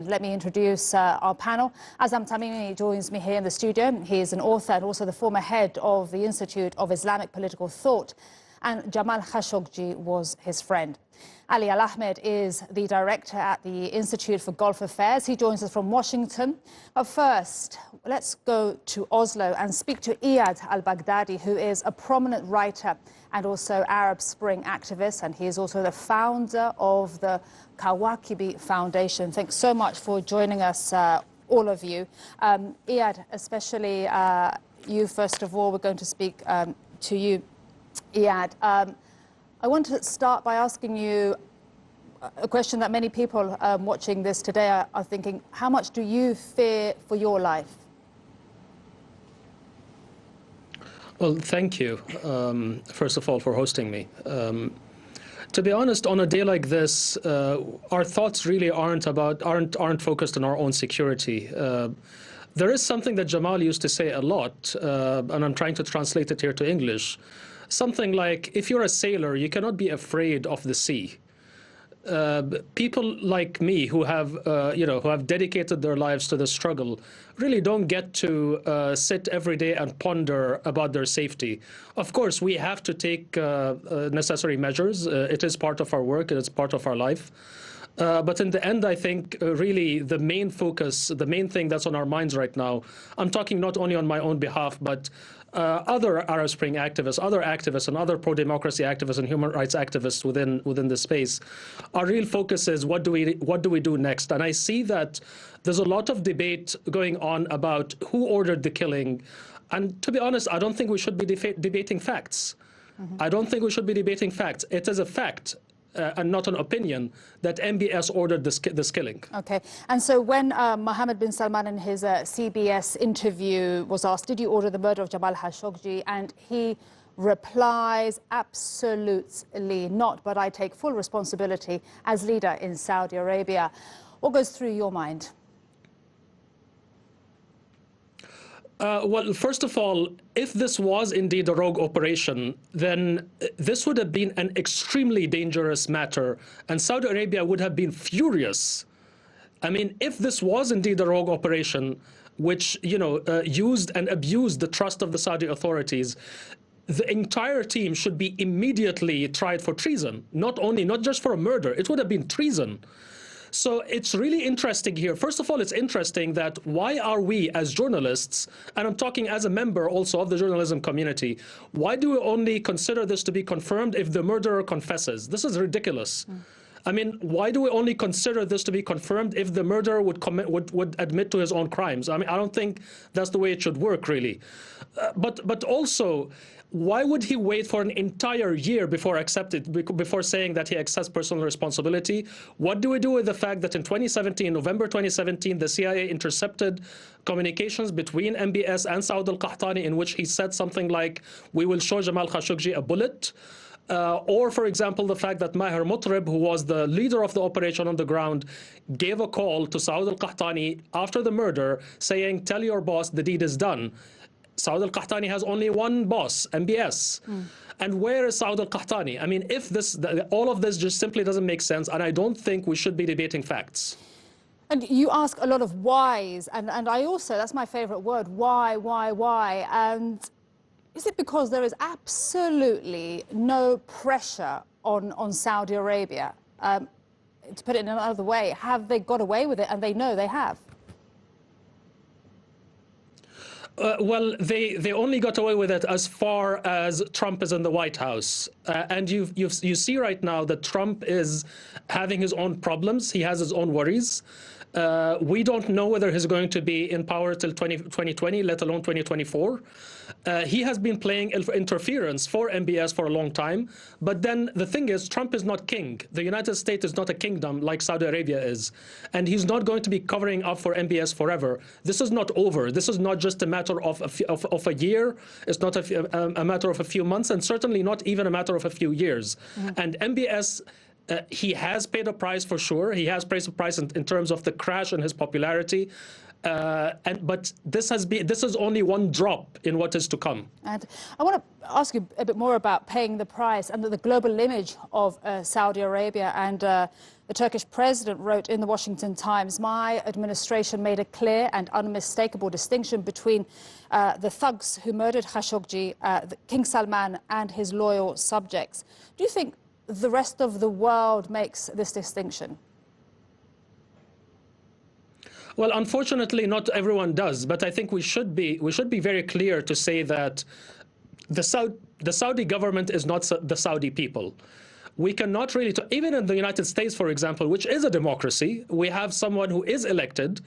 Let me introduce our panel. Azzam Tamimi joins me here in the studio. He is an author and also the former head of the Institute of Islamic Political Thought. And Jamal Khashoggi was his friend. Ali Ahmed is the director at the Institute for Gulf Affairs. He joins us from Washington. But first, let's go to Oslo and speak to Iyad al-Baghdadi, who is a prominent writer and also Arab Spring activist. And he is also the founder of the Kawakibi Foundation. Thanks so much for joining us, all of you. Iyad, especially you, first of all, we're going to speak to you. Iyad, I want to start by asking you a question that many people watching this today are thinking. How much do you fear for your life? Well, thank you, first of all, for hosting me. To be honest, on a day like this, our thoughts really aren't focused on our own security. There is something that Jamal used to say a lot, and I'm trying to translate it here to English. Something like, if you're a sailor, you cannot be afraid of the sea. People like me who have, who have dedicated their lives to the struggle really don't get to sit every day and ponder about their safety. Of course, we have to take necessary measures. It is part of our work. It is part of our life. But in the end, I think really the main focus, the main thing that's on our minds right now, I'm talking not only on my own behalf, but other Arab Spring activists, other activists, and other pro-democracy activists and human rights activists within the space. Our real focus is what do we do next? And I see that there's a lot of debate going on about who ordered the killing. And to be honest, I don't think we should be debating facts. I don't think we should be debating facts. It is a fact. And not an opinion, that MBS ordered this killing. Okay. And so when Mohammed bin Salman in his CBS interview was asked, did you order the murder of Jamal Khashoggi? And he replies, absolutely not, but I take full responsibility as leader in Saudi Arabia. What goes through your mind? Well, first of all, if this was indeed a rogue operation, then this would have been an extremely dangerous matter, and Saudi Arabia would have been furious. I mean, if this was indeed a rogue operation, which, used and abused the trust of the Saudi authorities, the entire team should be immediately tried for treason. Not just for a murder, it would have been treason. So it's really interesting here. First of all, it's interesting that why are we as journalists, and I'm talking as a member also of the journalism community, why do we only consider this to be confirmed if the murderer confesses? This is ridiculous. I mean, why do we only consider this to be confirmed if the murderer would admit to his own crimes? I mean, I don't think that's the way it should work, really. But also, why would he wait for an entire year before saying that he accepts personal responsibility? What do we do with the fact that in November 2017, the CIA intercepted communications between MBS and Saud al-Qahtani in which he said something like, we will show Jamal Khashoggi a bullet? Or, for example, the fact that Maher Mutrib, who was the leader of the operation on the ground, gave a call to Saud al-Qahtani after the murder saying, tell your boss the deed is done. Saud al-Qahtani has only one boss, MBS. And where is Saud al-Qahtani? I mean, if all of this just simply doesn't make sense, and I don't think we should be debating facts. And you ask a lot of whys, and I also, that's my favorite word, why? And is it because there is absolutely no pressure on Saudi Arabia? To put it in another way, have they got away with it? And they know they have. Well, they only got away with it as far as Trump is in the White House. And you see right now that Trump is having his own problems. He has his own worries. We don't know whether he's going to be in power till 2020, let alone 2024. He has been playing interference for MBS for a long time. But then the thing is, Trump is not king. The United States is not a kingdom like Saudi Arabia is. And he's not going to be covering up for MBS forever. This is not over. This is not just a matter of a year. It's not a matter of a few months, and certainly not even a matter of a few years. And MBS, he has paid a price for sure. He has paid a price in terms of the crash in his popularity. But this is only one drop in what is to come. And I want to ask you a bit more about paying the price and the global image of Saudi Arabia. And The Turkish president wrote in the Washington Times, "My administration made a clear and unmistakable distinction between the thugs who murdered Khashoggi, King Salman and his loyal subjects." Do you think the rest of the world makes this distinction? Well, unfortunately, not everyone does, but I think we should be very clear to say that the Saudi government is not the Saudi people. We cannot really, even in the United States, for example, which is a democracy, we have someone who is elected,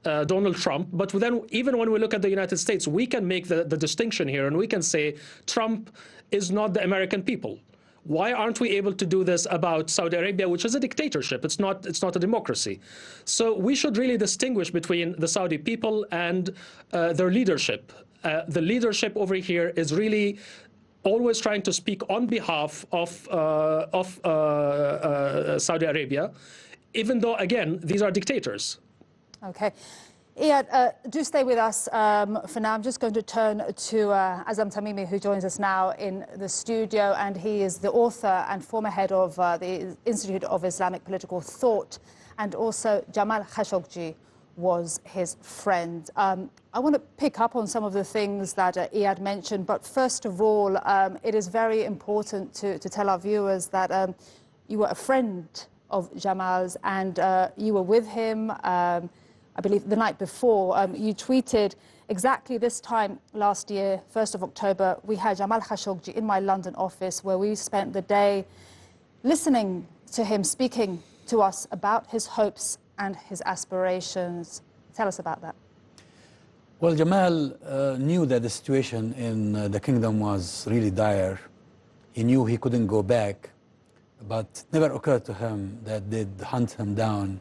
Donald Trump. But then even when we look at the United States, we can make the distinction here, and we can say Trump is not the American people. Why aren't we able to do this about Saudi Arabia, which is a dictatorship? It's not a democracy. So we should really distinguish between the Saudi people and their leadership. The leadership over here is really always trying to speak on behalf of Saudi Arabia, even though, again, these are dictators. Okay. Iyad, do stay with us for now. I'm just going to turn to Azzam Tamimi, who joins us now in the studio, and he is the author and former head of the Institute of Islamic Political Thought, and also Jamal Khashoggi was his friend. I want to pick up on some of the things that Iyad mentioned, but first of all, it is very important to tell our viewers that you were a friend of Jamal's, and you were with him, I believe, the night before. You tweeted, "Exactly this time last year, 1st of October, we had Jamal Khashoggi in my London office, where we spent the day listening to him speaking to us about his hopes and his aspirations." Tell us about that. Well, Jamal knew that the situation in the kingdom was really dire. He knew he couldn't go back, but it never occurred to him that they'd hunt him down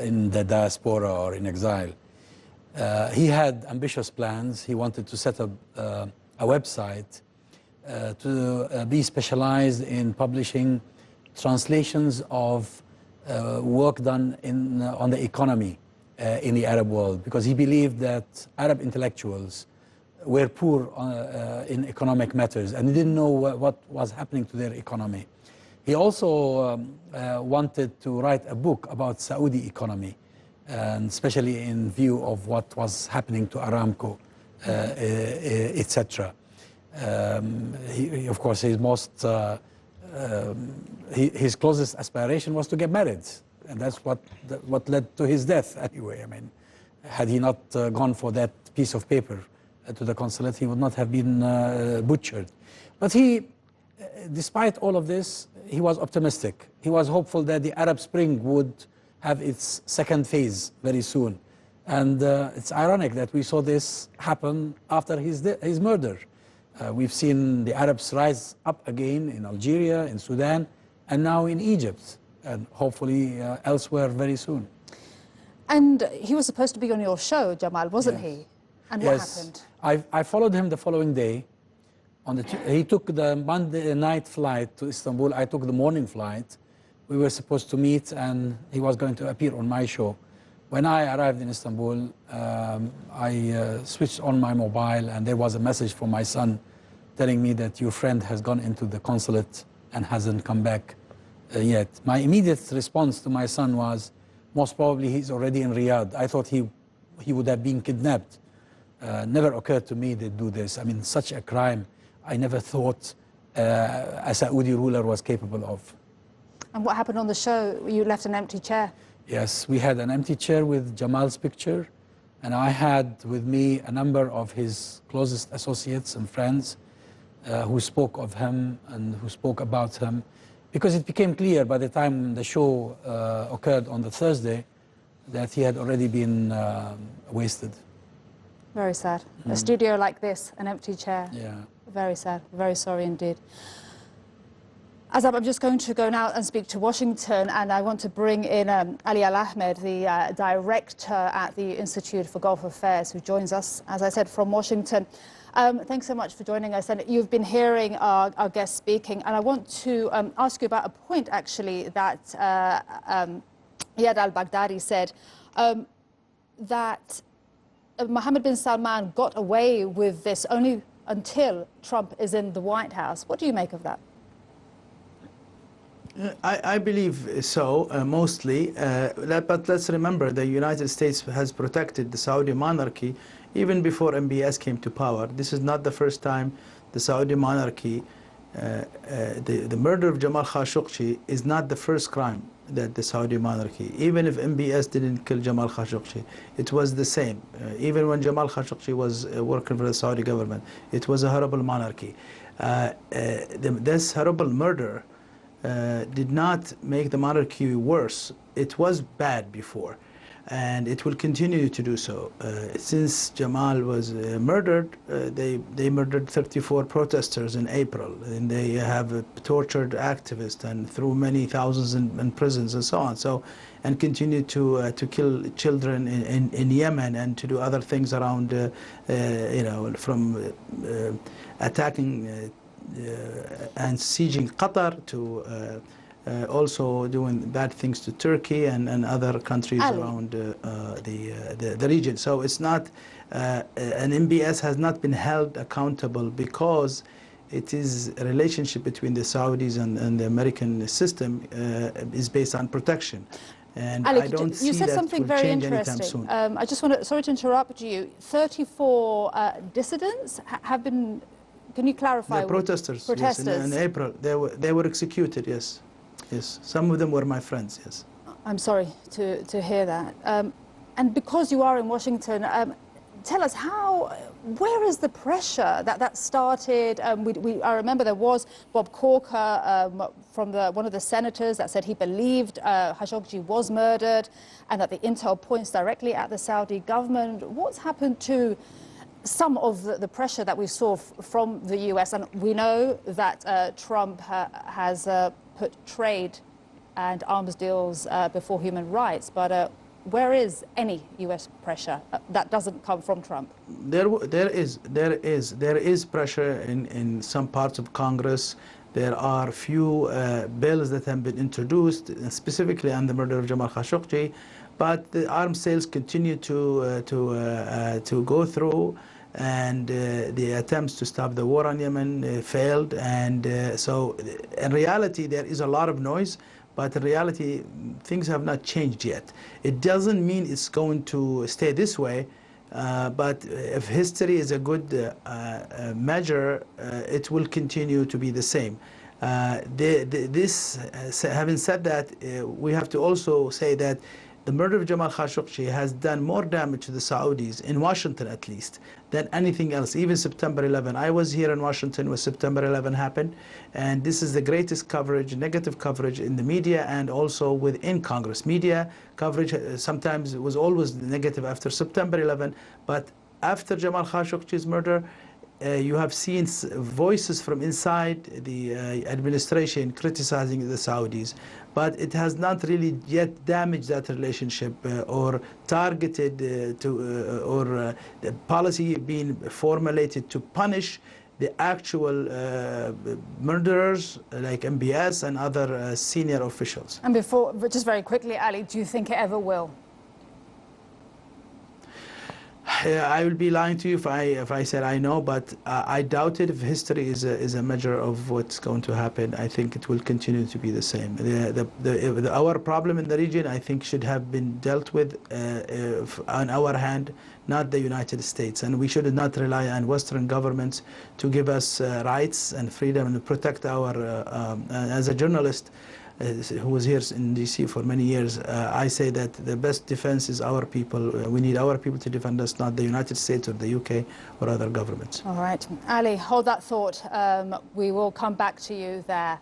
in the diaspora or in exile. He had ambitious plans. He wanted to set up a website to be specialized in publishing translations of work done on the economy in the Arab world, because he believed that Arab intellectuals were poor in economic matters, and he didn't know what was happening to their economy. He also wanted to write a book about Saudi economy, and especially in view of what was happening to Aramco, etc. Of course, his closest aspiration was to get married, and that's what led to his death anyway. I mean, had he not gone for that piece of paper to the consulate, he would not have been butchered. But he, despite all of this, he was optimistic. He was hopeful that the Arab Spring would have its second phase very soon. And it's ironic that we saw this happen after his murder. We've seen the Arabs rise up again in Algeria, in Sudan, and now in Egypt, and hopefully elsewhere very soon. And he was supposed to be on your show, Jamal, wasn't he? And what happened? I followed him the following day. He took the Monday night flight to Istanbul. I took the morning flight. We were supposed to meet, and he was going to appear on my show. When I arrived in Istanbul, I switched on my mobile, and there was a message from my son telling me that your friend has gone into the consulate and hasn't come back yet. My immediate response to my son was, most probably he's already in Riyadh. I thought he would have been kidnapped. Never occurred to me they'd do this. I mean, such a crime I never thought a Saudi ruler was capable of. And what happened on the show? You left an empty chair. Yes, we had an empty chair with Jamal's picture, and I had with me a number of his closest associates and friends who spoke of him and who spoke about him, because it became clear by the time the show occurred on the Thursday that he had already been wasted. Very sad. A studio like this, an empty chair. Yeah. Very sad. Very sorry indeed. Azzam, I'm just going to go now and speak to Washington, and I want to bring in Ali Al-Ahmed, the director at the Institute for Gulf Affairs, who joins us, as I said, from Washington. Thanks so much for joining us. And you've been hearing our guest speaking, and I want to ask you about a point, actually, that Iyad al-Baghdadi said, that Mohammed bin Salman got away with this only until Trump is in the White House. What do you make of that? I believe so, mostly. But let's remember the United States has protected the Saudi monarchy even before MBS came to power. This is not the first time the Saudi monarchy, the murder of Jamal Khashoggi is not the first crime that the Saudi monarchy, even if MBS didn't kill Jamal Khashoggi, it was the same. Even when Jamal Khashoggi was working for the Saudi government, it was a horrible monarchy. This horrible murder did not make the monarchy worse. It was bad before, and it will continue to do so. Since Jamal was murdered, they murdered 34 protesters in April, and they have tortured activists and threw many thousands in prisons and so on. So, and continue to kill children in Yemen and to do other things around, you know, from attacking and sieging Qatar to also doing bad things to Turkey and other countries around the region. So it's not, an MBS has not been held accountable because it is a relationship between the Saudis and the American system is based on protection. And Ali, I don't see you said that something will very change anytime interesting. soon. I just want to, sorry to interrupt you, 34 dissidents have been, can you clarify? The protesters, protesters. Yes, in April, they were executed, yes. Yes, some of them were my friends, yes. I'm sorry to hear that. And because you are in Washington, tell us where is the pressure that started? I remember there was Bob Corker from one of the senators that said he believed Khashoggi was murdered and that the intel points directly at the Saudi government. What's happened to some of the pressure that we saw from the US? And we know that Trump has put trade and arms deals before human rights, but where is any US pressure that doesn't come from Trump? There is pressure in some parts of Congress. There are few bills that have been introduced, specifically on the murder of Jamal Khashoggi, but the arms sales continue to go through, and the attempts to stop the war on Yemen failed. And so in reality, there is a lot of noise, but in reality, things have not changed yet. It doesn't mean it's going to stay this way, but if history is a good measure, it will continue to be the same. Having said that, we have to also say that the murder of Jamal Khashoggi has done more damage to the Saudis, in Washington at least, than anything else, even September 11. I was here in Washington when September 11 happened, and this is the greatest coverage, negative coverage in the media and also within Congress. Media coverage sometimes was always negative after September 11, but after Jamal Khashoggi's murder, you have seen voices from inside the administration criticizing the Saudis, but it has not really yet damaged that relationship or targeted or the policy being formulated to punish the actual murderers like MBS and other senior officials. And just very quickly, Ali, do you think it ever will? I will be lying to you if I said I know, but I doubt it. If history is a measure of what's going to happen, I think it will continue to be the same. Our problem in the region, I think, should have been dealt with on our hand, not the United States. And we should not rely on Western governments to give us rights and freedom and protect our, as a journalist, who was here in D.C. for many years, I say that the best defense is our people. We need our people to defend us, not the United States or the UK or other governments. All right. Ali, hold that thought. We will come back to you there.